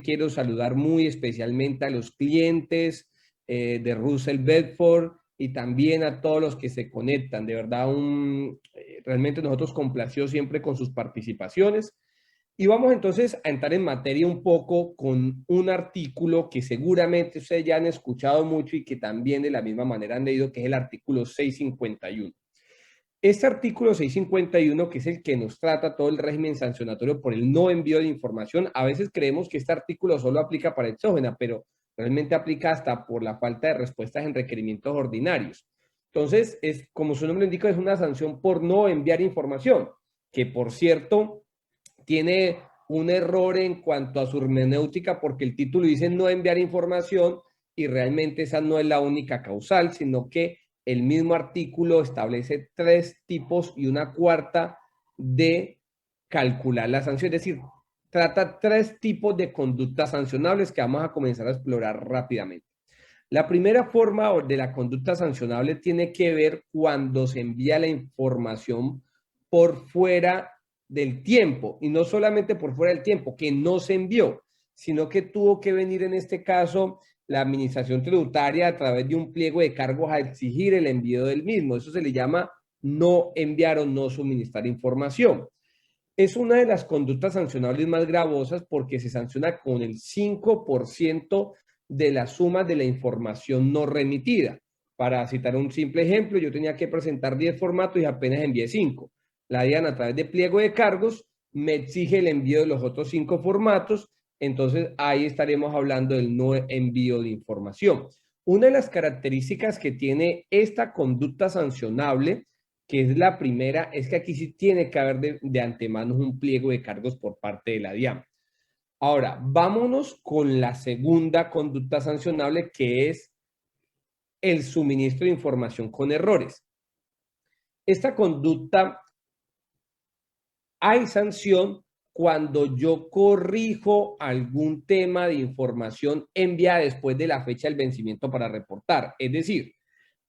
Quiero saludar muy especialmente a los clientes de Russell Bedford y también a todos los que se conectan. De verdad, realmente nosotros complacidos siempre con sus participaciones. Y vamos entonces a entrar en materia un poco con un artículo que seguramente ustedes ya han escuchado mucho y que también de la misma manera han leído, que es el artículo 651. Este artículo 651, que es el que nos trata todo el régimen sancionatorio por el no envío de información, a veces creemos que este artículo solo aplica para exógena, pero realmente aplica hasta por la falta de respuestas en requerimientos ordinarios. Entonces, como su nombre indica, es una sanción por no enviar información, que por cierto tiene un error en cuanto a su hermenéutica, porque el título dice no enviar información y realmente esa no es la única causal, sino que el mismo artículo establece 3 tipos y una cuarta de calcular la sanción, es decir, trata 3 tipos de conductas sancionables que vamos a comenzar a explorar rápidamente. La primera forma de la conducta sancionable tiene que ver cuando se envía la información por fuera del tiempo, y no solamente por fuera del tiempo, que no se envió, sino que tuvo que venir en este caso la administración tributaria a través de un pliego de cargos a exigir el envío del mismo. Eso se le llama no enviar o no suministrar información. Es una de las conductas sancionables más gravosas porque se sanciona con el 5% de la suma de la información no remitida. Para citar un simple ejemplo, yo tenía que presentar 10 formatos y apenas envié 5. La DIAN, a través de pliego de cargos, me exige el envío de los otros 5 formatos. Entonces ahí estaremos hablando del no envío de información. Una de las características que tiene esta conducta sancionable, que es la primera, es que aquí sí tiene que haber de antemano un pliego de cargos por parte de la DIAN. Ahora, vámonos con la segunda conducta sancionable, que es el suministro de información con errores. Esta conducta, hay sanción cuando yo corrijo algún tema de información enviada después de la fecha del vencimiento para reportar. Es decir,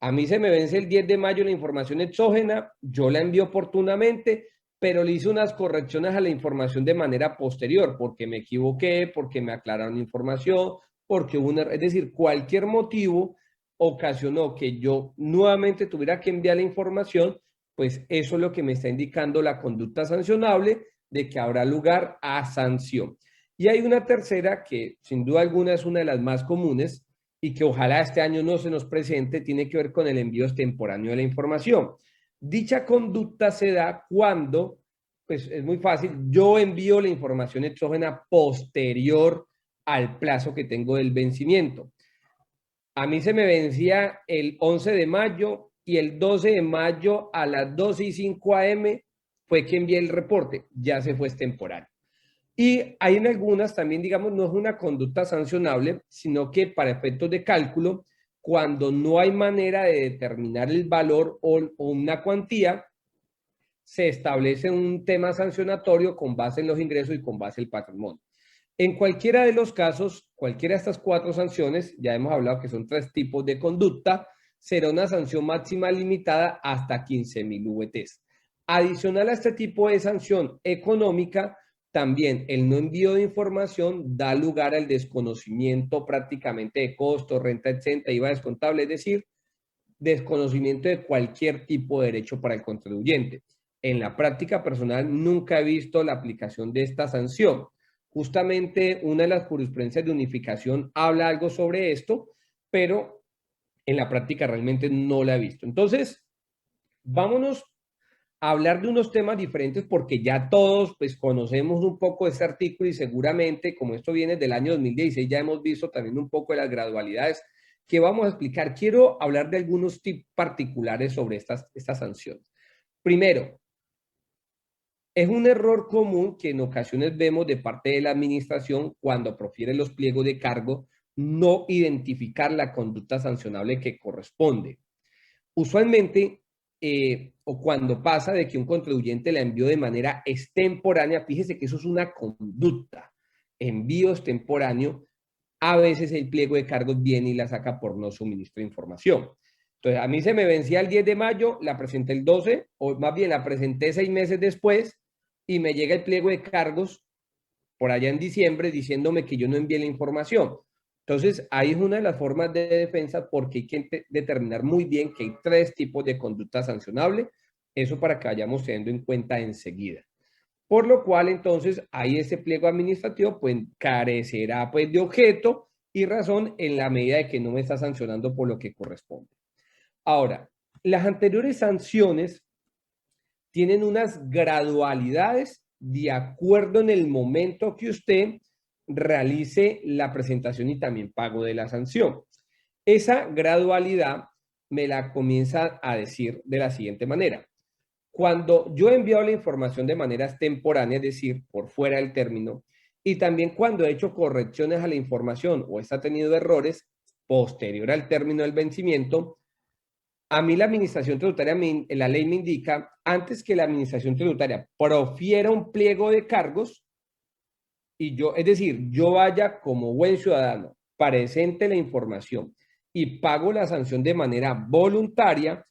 a mí se me vence el 10 de mayo la información exógena, yo la envío oportunamente, pero le hice unas correcciones a la información de manera posterior, porque me equivoqué, porque me aclararon información, porque hubo es decir, cualquier motivo ocasionó que yo nuevamente tuviera que enviar la información, pues eso es lo que me está indicando la conducta sancionable de que habrá lugar a sanción. Y hay una tercera que sin duda alguna es una de las más comunes y que ojalá este año no se nos presente, tiene que ver con el envío extemporáneo de la información. Dicha conducta se da cuando, pues es muy fácil, yo envío la información exógena posterior al plazo que tengo del vencimiento. A mí se me vencía el 11 de mayo y el 12 de mayo a las 12:05 AM fue que envié el reporte, ya se fue extemporáneo. Y hay en algunas también, digamos, no es una conducta sancionable, sino que para efectos de cálculo, cuando no hay manera de determinar el valor o una cuantía, se establece un tema sancionatorio con base en los ingresos y con base en el patrimonio. En cualquiera de los casos, cualquiera de estas 4 sanciones, ya hemos hablado que son 3 tipos de conducta, será una sanción máxima limitada hasta 15.000 VTs. Adicional a este tipo de sanción económica, también el no envío de información da lugar al desconocimiento prácticamente de costos, renta exenta, IVA descontable, es decir, desconocimiento de cualquier tipo de derecho para el contribuyente. En la práctica personal nunca he visto la aplicación de esta sanción. Justamente una de las jurisprudencias de unificación habla algo sobre esto, pero en la práctica realmente no la he visto. Entonces, vámonos a hablar de unos temas diferentes porque ya todos pues conocemos un poco este artículo y seguramente como esto viene del año 2016 ya hemos visto también un poco de las gradualidades que vamos a explicar. Quiero hablar de algunos tips particulares sobre estas sanciones. Primero, es un error común que en ocasiones vemos de parte de la administración cuando profiere los pliegos de cargo no identificar la conducta sancionable que corresponde. Usualmente, o cuando pasa de que un contribuyente la envió de manera extemporánea, fíjese que eso es una conducta, envío extemporáneo, a veces el pliego de cargos viene y la saca por no suministro de información. Entonces, a mí se me vencía el 10 de mayo, la presenté el 12, o más bien la presenté 6 meses después, y me llega el pliego de cargos por allá en diciembre diciéndome que yo no envié la información. Entonces, ahí es una de las formas de defensa porque hay que determinar muy bien que hay 3 tipos de conducta sancionable. Eso para que vayamos teniendo en cuenta enseguida. Por lo cual, entonces, ahí ese pliego administrativo pues carecerá pues de objeto y razón en la medida de que no me está sancionando por lo que corresponde. Ahora, las anteriores sanciones tienen unas gradualidades de acuerdo en el momento que usted realice la presentación y también pago de la sanción. Esa gradualidad me la comienza a decir de la siguiente manera. Cuando yo he enviado la información de manera extemporánea, es decir, por fuera del término, y también cuando he hecho correcciones a la información o esta ha tenido errores posterior al término del vencimiento, a mí la administración tributaria, la ley me indica, antes que la administración tributaria profiera un pliego de cargos, y yo, es decir, yo vaya como buen ciudadano, presente la información y pago la sanción de manera voluntaria,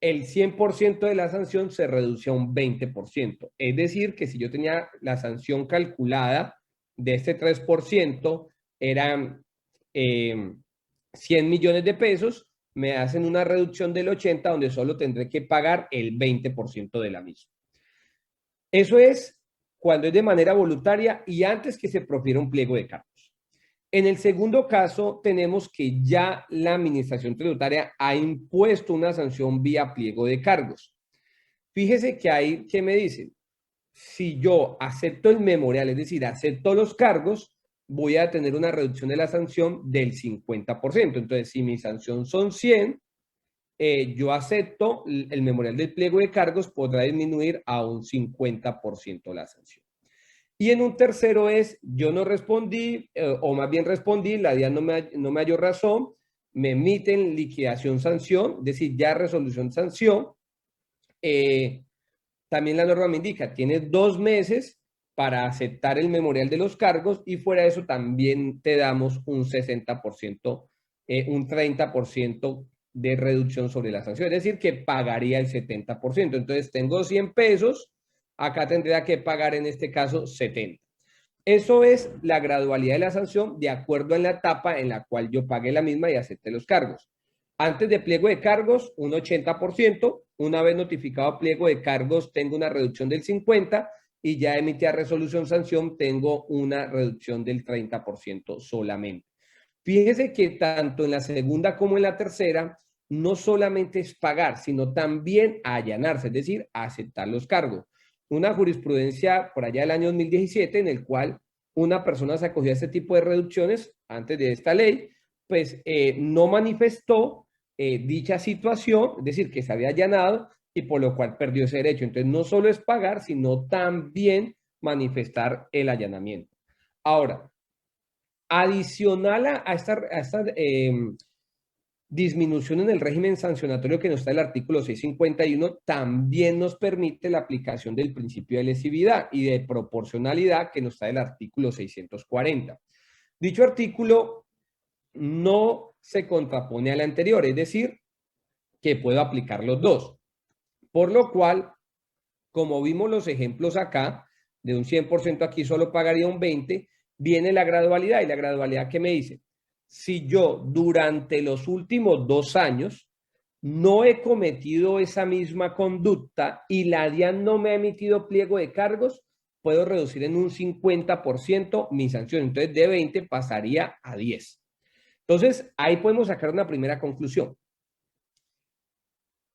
el 100% de la sanción se reduce a un 20%. Es decir, que si yo tenía la sanción calculada de este 3%, eran 100 millones de pesos, me hacen una reducción del 80, donde solo tendré que pagar el 20% de la misma. Eso es cuando es de manera voluntaria y antes que se profiera un pliego de cargos. En el segundo caso, tenemos que ya la administración tributaria ha impuesto una sanción vía pliego de cargos. Fíjese que ahí, ¿qué me dicen? Si yo acepto el memorial, es decir, acepto los cargos, voy a tener una reducción de la sanción del 50%. Entonces, si mi sanción son 100, yo acepto el memorial del pliego de cargos, podrá disminuir a un 50% la sanción. Y en un tercero es, yo no respondí, o más bien respondí, la DIAN no me halló razón, me emiten liquidación sanción, es decir, ya resolución sanción. También la norma me indica, tienes 2 meses para aceptar el memorial de los cargos y fuera de eso también te damos un 60%, un 30% de reducción sobre la sanción, es decir, que pagaría el 70%. Entonces tengo 100 pesos, acá tendría que pagar en este caso 70. Eso es la gradualidad de la sanción de acuerdo a la etapa en la cual yo pagué la misma y acepté los cargos. Antes de pliego de cargos, un 80%. Una vez notificado pliego de cargos, tengo una reducción del 50%. Y ya emitida resolución sanción, tengo una reducción del 30% solamente. Fíjese que tanto en la segunda como en la tercera, no solamente es pagar, sino también allanarse, es decir, aceptar los cargos. Una jurisprudencia por allá del año 2017 en el cual una persona se acogió a este tipo de reducciones antes de esta ley, pues no manifestó dicha situación, es decir, que se había allanado y por lo cual perdió ese derecho. Entonces, no solo es pagar, sino también manifestar el allanamiento. Ahora, adicional a esta disminución en el régimen sancionatorio que nos está el artículo 651, también nos permite la aplicación del principio de lesividad y de proporcionalidad que nos está el artículo 640. Dicho artículo no se contrapone al anterior, es decir, que puedo aplicar los dos. Por lo cual, como vimos los ejemplos acá, de un 100% aquí solo pagaría un 20%, viene la gradualidad. ¿Y la gradualidad qué me dice? Si yo durante los últimos 2 años no he cometido esa misma conducta y la DIAN no me ha emitido pliego de cargos, puedo reducir en un 50% mi sanción. Entonces, de 20 pasaría a 10. Entonces, ahí podemos sacar una primera conclusión.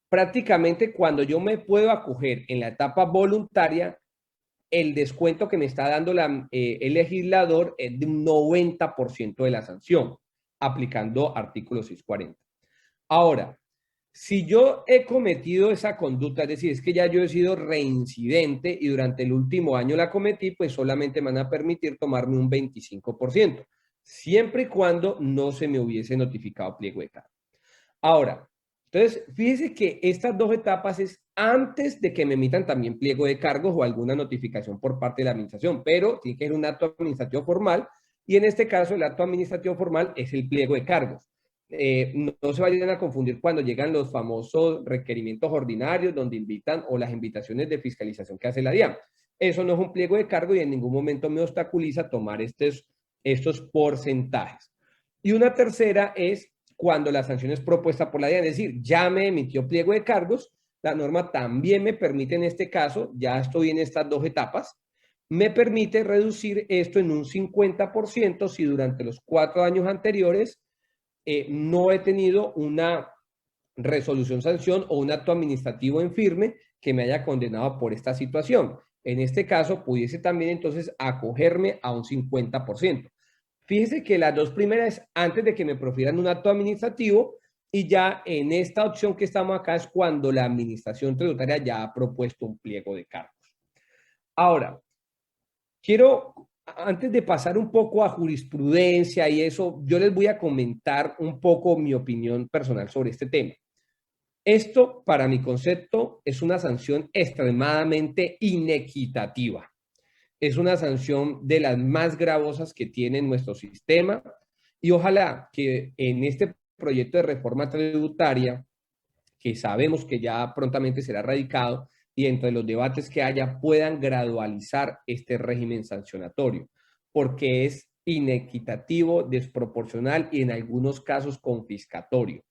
Prácticamente cuando yo me puedo acoger en la etapa voluntaria, el descuento que me está dando el legislador es de un 90% de la sanción, aplicando artículo 640. Ahora, si yo he cometido esa conducta, es decir, es que ya yo he sido reincidente y durante el último año la cometí, pues solamente me van a permitir tomarme un 25%, siempre y cuando no se me hubiese notificado pliego de cargo. Ahora, entonces, fíjese que estas 2 etapas es antes de que me emitan también pliego de cargos o alguna notificación por parte de la administración, pero tiene que ser un acto administrativo formal y en este caso el acto administrativo formal es el pliego de cargos. No se vayan a confundir cuando llegan los famosos requerimientos ordinarios donde invitan o las invitaciones de fiscalización que hace la DIAN. eso no es un pliego de cargo y en ningún momento me obstaculiza tomar estos porcentajes. Y una tercera es cuando la sanción es propuesta por la DIAN, es decir, ya me emitió pliego de cargos, la norma también me permite en este caso, ya estoy en estas dos etapas, me permite reducir esto en un 50% si durante los 4 años anteriores no he tenido una resolución, sanción o un acto administrativo en firme que me haya condenado por esta situación. En este caso, pudiese también entonces acogerme a un 50%. Fíjese que las dos primeras es antes de que me profieran un acto administrativo y ya en esta opción que estamos acá es cuando la administración tributaria ya ha propuesto un pliego de cargos. Ahora, quiero, antes de pasar un poco a jurisprudencia y eso, yo les voy a comentar un poco mi opinión personal sobre este tema. Esto, para mi concepto, es una sanción extremadamente inequitativa. Es una sanción de las más gravosas que tiene nuestro sistema y ojalá que en este proyecto de reforma tributaria, que sabemos que ya prontamente será radicado, y entre los debates que haya puedan gradualizar este régimen sancionatorio, porque es inequitativo, desproporcional y en algunos casos confiscatorio.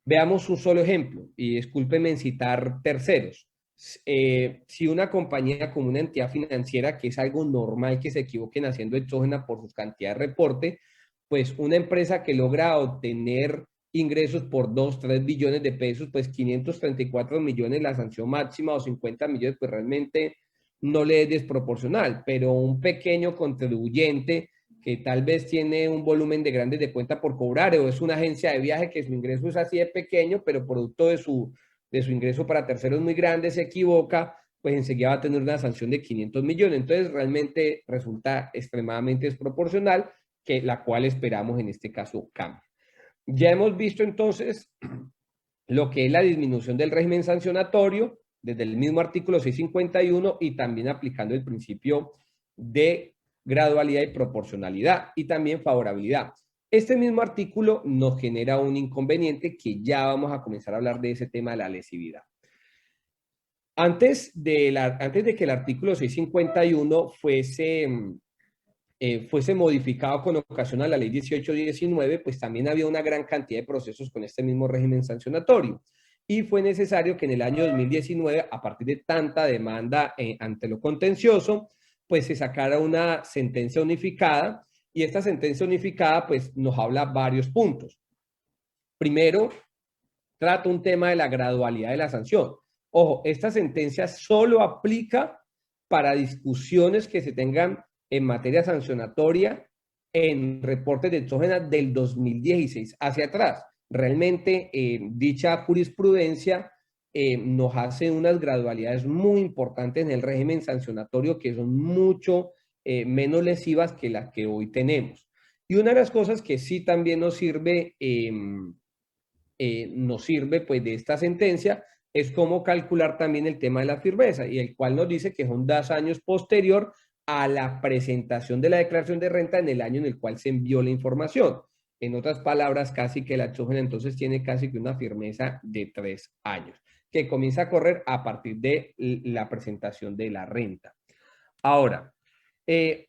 Veamos un solo ejemplo, y discúlpenme en citar terceros. Si una compañía como una entidad financiera, que es algo normal que se equivoquen haciendo exógena por sus cantidades de reporte, pues una empresa que logra obtener ingresos por 2, 3 billones de pesos, pues 534 millones la sanción máxima o 50 millones, pues realmente no le es desproporcional, pero un pequeño contribuyente que tal vez tiene un volumen de grandes de cuenta por cobrar o es una agencia de viaje que su ingreso es así de pequeño, pero producto de su ingreso para terceros muy grande se equivoca, pues enseguida va a tener una sanción de 500 millones. Entonces realmente resulta extremadamente desproporcional, que la cual esperamos en este caso cambie. Ya hemos visto entonces lo que es la disminución del régimen sancionatorio desde el mismo artículo 651 y también aplicando el principio de gradualidad y proporcionalidad y también favorabilidad. Este mismo artículo nos genera un inconveniente que ya vamos a comenzar a hablar de ese tema de la lesividad. Antes de que el artículo 651 fuese modificado con ocasión a la ley 1819, pues también había una gran cantidad de procesos con este mismo régimen sancionatorio. Y fue necesario que en el año 2019, a partir de tanta demanda ante lo contencioso, pues se sacara una sentencia unificada. Y esta sentencia unificada, pues nos habla varios puntos. Primero, trata un tema de la gradualidad de la sanción. Ojo, esta sentencia solo aplica para discusiones que se tengan en materia sancionatoria en reportes de exógena del 2016 hacia atrás. Realmente dicha jurisprudencia nos hace unas gradualidades muy importantes en el régimen sancionatorio que son mucho menos lesivas que las que hoy tenemos. Y una de las cosas que sí también nos sirve pues de esta sentencia es cómo calcular también el tema de la firmeza y el cual nos dice que son 2 años posterior a la presentación de la declaración de renta en el año en el cual se envió la información. En otras palabras, casi que la exógena entonces tiene casi que una firmeza de 3 años, que comienza a correr a partir de la presentación de la renta. Ahora,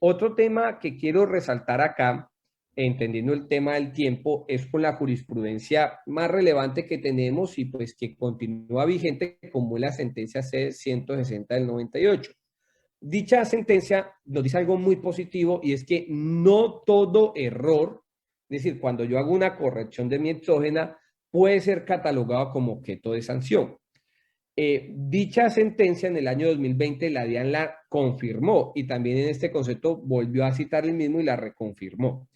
otro tema que quiero resaltar acá, entendiendo el tema del tiempo, es con la jurisprudencia más relevante que tenemos y pues que continúa vigente como la sentencia C-160 del 98. Dicha sentencia nos dice algo muy positivo y es que no todo error, es decir, cuando yo hago una corrección de mi exógena, puede ser catalogado como objeto de sanción. Dicha sentencia en el año 2020 la DIAN la confirmó y también en este concepto volvió a citar el mismo y la reconfirmó,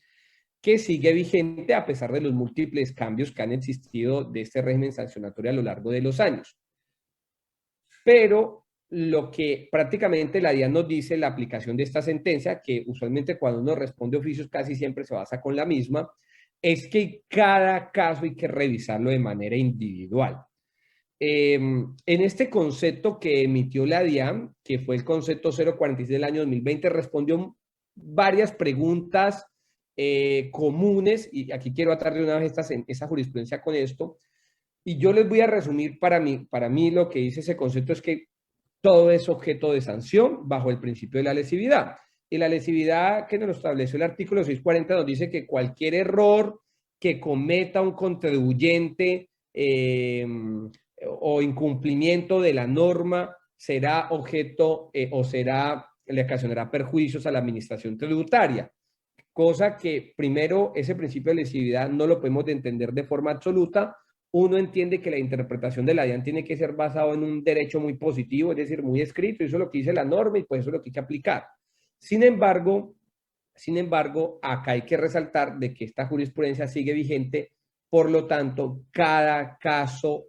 que sigue vigente a pesar de los múltiples cambios que han existido de este régimen sancionatorio a lo largo de los años. Pero lo que prácticamente la DIAN nos dice, la aplicación de esta sentencia, que usualmente cuando uno responde oficios casi siempre se basa con la misma, es que cada caso hay que revisarlo de manera individual. En este concepto que emitió la DIAN, que fue el concepto 046 del año 2020, respondió varias preguntas comunes, y aquí quiero atar de una vez esa jurisprudencia con esto, y yo les voy a resumir para mí lo que dice ese concepto es que todo es objeto de sanción bajo el principio de la lesividad. Y la lesividad que nos estableció el artículo 640 nos dice que cualquier error que cometa un contribuyente o incumplimiento de la norma será objeto le ocasionará perjuicios a la administración tributaria. Cosa que primero ese principio de lesividad no lo podemos entender de forma absoluta. Uno entiende que la interpretación de la DIAN tiene que ser basado en un derecho muy positivo, es decir, muy escrito, y eso es lo que dice la norma y pues eso es lo que hay que aplicar. Sin embargo, acá hay que resaltar de que esta jurisprudencia sigue vigente, por lo tanto, cada caso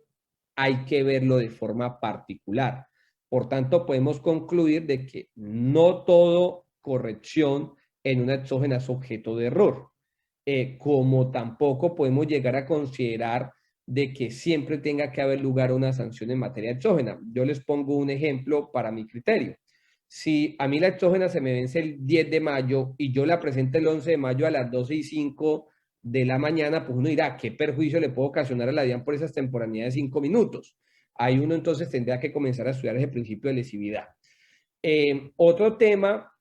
hay que verlo de forma particular. Por tanto, podemos concluir de que no todo corrección en una exógena es objeto de error, como tampoco podemos llegar a considerar de que siempre tenga que haber lugar a una sanción en materia exógena. Yo les pongo un ejemplo para mi criterio. Si a mí la exógena se me vence el 10 de mayo y yo la presento el 11 de mayo a las 12:05 de la mañana, pues uno dirá, ¿qué perjuicio le puedo ocasionar a la DIAN por esas temporaneidades de 5 minutos? Ahí uno entonces tendría que comenzar a estudiar ese principio de lesividad. Otro tema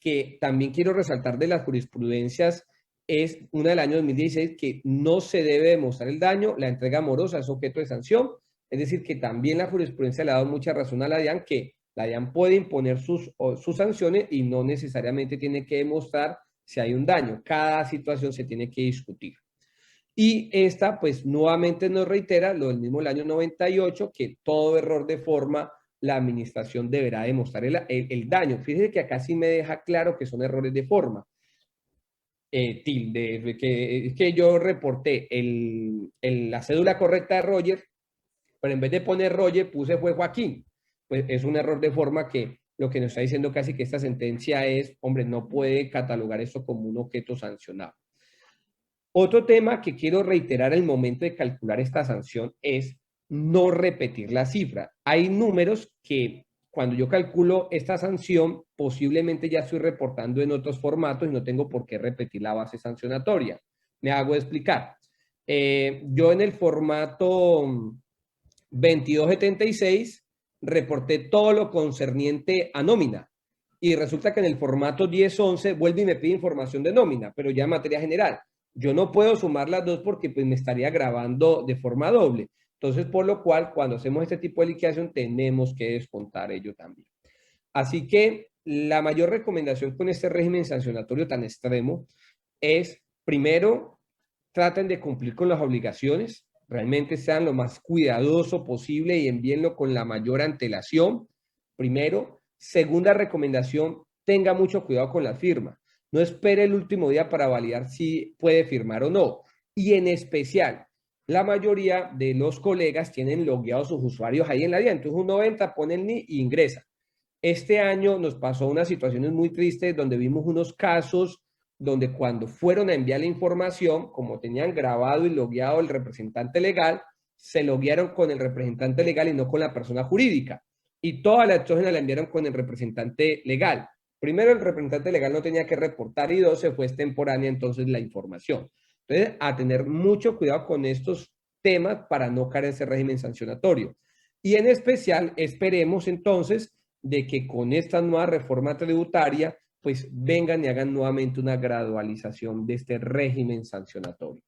que también quiero resaltar de las jurisprudencias es una del año 2016 que no se debe demostrar el daño, la entrega amorosa es objeto de sanción, es decir, que también la jurisprudencia le ha dado mucha razón a la DIAN que la DIAN puede imponer sus sanciones y no necesariamente tiene que demostrar si hay un daño. Cada situación se tiene que discutir. Y esta, pues, nuevamente nos reitera lo del mismo del año 98, que todo error de forma, la administración deberá demostrar el daño. Fíjense que acá sí me deja claro que son errores de forma. Tilde, que yo reporté la cédula correcta de Roger, pero en vez de poner Roger, puse fue Joaquín. Pues es un error de forma que lo que nos está diciendo casi que esta sentencia es, hombre, no puede catalogar esto como un objeto sancionado. Otro tema que quiero reiterar al momento de calcular esta sanción es no repetir la cifra. Hay números que cuando yo calculo esta sanción, posiblemente ya estoy reportando en otros formatos y no tengo por qué repetir la base sancionatoria. Me hago explicar. Yo en el formato 2276 reporté todo lo concerniente a nómina y resulta que en el formato 1011 vuelve y me pide información de nómina, pero ya en materia general. Yo no puedo sumar las dos porque pues me estaría grabando de forma doble. Entonces, por lo cual, cuando hacemos este tipo de liquidación, tenemos que descontar ello también. Así que la mayor recomendación con este régimen sancionatorio tan extremo es, primero, traten de cumplir con las obligaciones, realmente sean lo más cuidadoso posible y envíenlo con la mayor antelación, primero. Segunda recomendación, tenga mucho cuidado con la firma. No espere el último día para validar si puede firmar o no. Y en especial, la mayoría de los colegas tienen logueados sus usuarios ahí en la DIAN. Entonces uno entra, pone el NIE e ingresa. Este año nos pasó unas situaciones muy tristes donde vimos unos casos donde cuando fueron a enviar la información, como tenían grabado y logueado el representante legal, se loguearon con el representante legal y no con la persona jurídica. Y toda la exógena la enviaron con el representante legal. Primero, el representante legal no tenía que reportar y dos, se fue extemporánea entonces la información. Entonces, a tener mucho cuidado con estos temas para no caer en ese régimen sancionatorio. Y en especial, esperemos entonces de que con esta nueva reforma tributaria, pues vengan y hagan nuevamente una gradualización de este régimen sancionatorio.